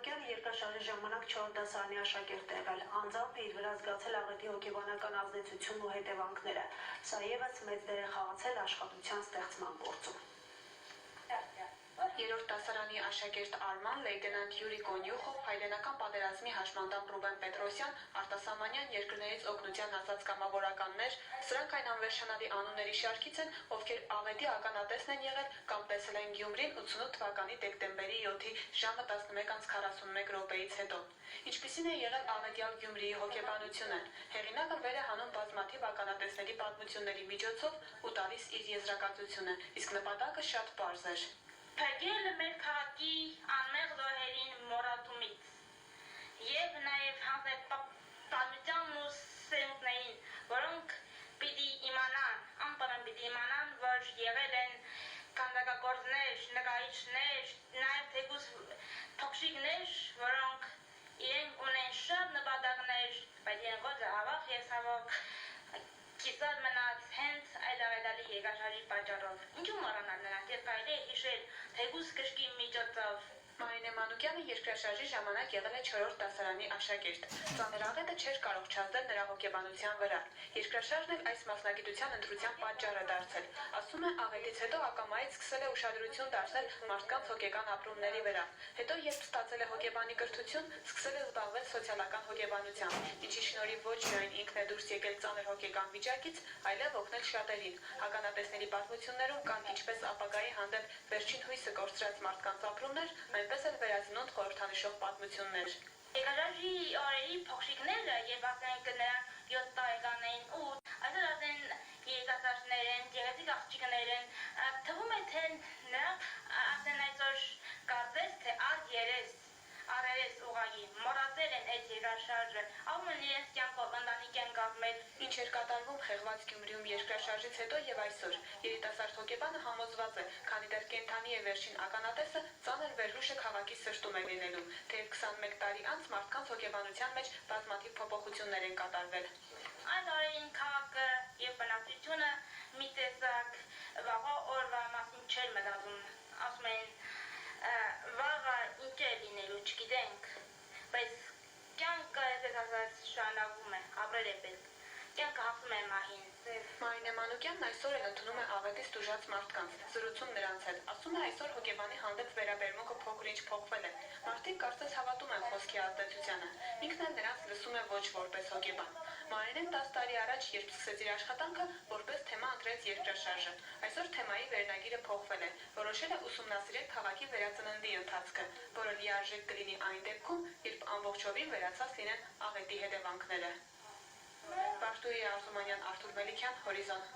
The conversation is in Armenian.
Մանուկյանը երկրաշարժի ժամանակ 4 դասարանի աշակերտ է եղել, անձամբ իր վրա զգացել աղետի հոգեբանական ազդեցությունն ու հետևանքները, սա ևս մեծ դեր է խաղացել աշխատության ստեղծման գործում։ Երրորդ դասարանի աշակերտ Արման, լեյտենանտ Յուրի Կոնյուխով, հայրենական պատերազմի հաշմանդամ Ռուբեն Պետրոսյան, արտասահմանյան երկրներից օգնության հասած կամավորականներ, սրանք այն անվերջանալի անունների շարքից են, ովքեր աղետի ականատեսն են եղել կամ տեսել են Գյումրին 88 թվականի դեկտեմբերի 7-ի ժամը 11:41 հետո։ Ինչպիսին է եղել աղետյալ Գյումրիի հոգեբանությունը։ Հեղինակը վեր է հանում բազմաթիվ ականատեսների պատմությունների միջոցով ու տալիս իր եզրակացությունը, իսկ նպատակը շատ պարզ էր։ Փրկել մեր քաղաքի անմեղ զոհերին մոռացումից եւ նաեւ հանրապետության ու սերունդներին, որոնք պիտի իմանան, որ եղել են քանդակագործներ, նկարիչներ, նաեւ թեկուզ փոքրիկներ, որոնք իրենք ունեն շատ նպատակներ, բայց իրենք ոչ ավաղ եւ ցավոք կիսատ մնաց հենց այդ աղետալի երկրաշարժի պատճառով։ Ինչու մոռանալ նրանց եւ կարելի է հիշել թեկուզ կշկի միջոցով։ Մարինե Մանուկյանը երկրաշարժի ժամանակ եղել է 4-րդ դասարանի աշակերտ։ Ծանր աղետը չէր կարող չազդել նրա հոգեբանության վրա։ Երկրաշարժն էլ այս մասնագիտության ընտրության պատճառ է դարձել։ Ասում է, աղետից հետո ակամայից սկսել է ուշադրություն դարձնել մարդկանց հոգեկան ապրումների վրա։ Հետո, երբ ստացել է հոգեբանի կրթություն, սկսել է զբաղվել սոցիալական հոգեբանությամբ, ինչի շնորհիվ ոչ միայն ինքն է դուրս եկել ծանր հոգեկան վիճակից, այլև օգնել շատերին։ Ականատեսների պատմություններում կան ինչպես ապագայի հանդեպ վերջին հույսը կորցրած մարդկանց ապրումներ, այնպես էլ վերածնունդ խորհրդանշող պատմություններ։ Երկրաշարժի օրերի փոքրիկները, երբ ասենք նրանք 7 տարեկան էին, 8, այսօր ասեն երիտասարդներ են, գեղեցիկ աղջիկներ են, թվում է թե նրանք ասեն այսօր կարծես թե առերես ուղղակի մոռացել են այդ երկրաշարժը, անում են իրենց կյանքով ընտանիք են կազմել։ Ինչ էր կատարվում խեղված Գյումրիում երկրաշարժից հետո եւ այսօր։ Երիտասարդ հոգեբանը համոզված է, քանի դեռ կենդանի է վերջին ականատեսը, ծանր վերհուշը քաղաքի սրտում է լինելու, թեև 21 տարի անց մարդկանց հոգեբանության մեջ բազմաթիվ փոփոխություններ են կատարվել։ Այդ օրերին քաղաքը եւ բնակչությունը մի տեսակ վաղ օրվա մասին չէր մտածում, ասում են վաղը ինչ է լինելու չգիտենք, բայց կյանքը այսպես ասած շարունակվում է, ապրել է պետք, կյանքը հաղթում է մահին։ Մարինե Մանուկյանն այսօր էլ ընդունում է աղետից տուժած մարդկանց, զրուցում նրանց հետ, ասում է այսօր հոգեբանի հանդեպ վերաբերմունքը փոքր-ինչ փոխվել է։ Մարդիկ կարծես հավատում են խոսքի ազդեցությանը, ինքն էլ նրանց լսում է ոչ որպես հոգեբան։ Մարինեն 10 տարի առաջ, երբ սկսեց իր աշխատանքը, որպես թեմա ընտրեց երկրաշարժը։ Այսօր թեմայի վերնագիրը փոխվել է, որոշել է ուսումնասիրել քաղաքի վերածննդի ընթացքը, որը լիարժեք կլինի այն դեպքում, երբ ամբողջովին վերացած լինեն աղետի հետևանքները։ Վարդուհի Արզումանյան, Արթուր Մելիքյան, Հորիզոն։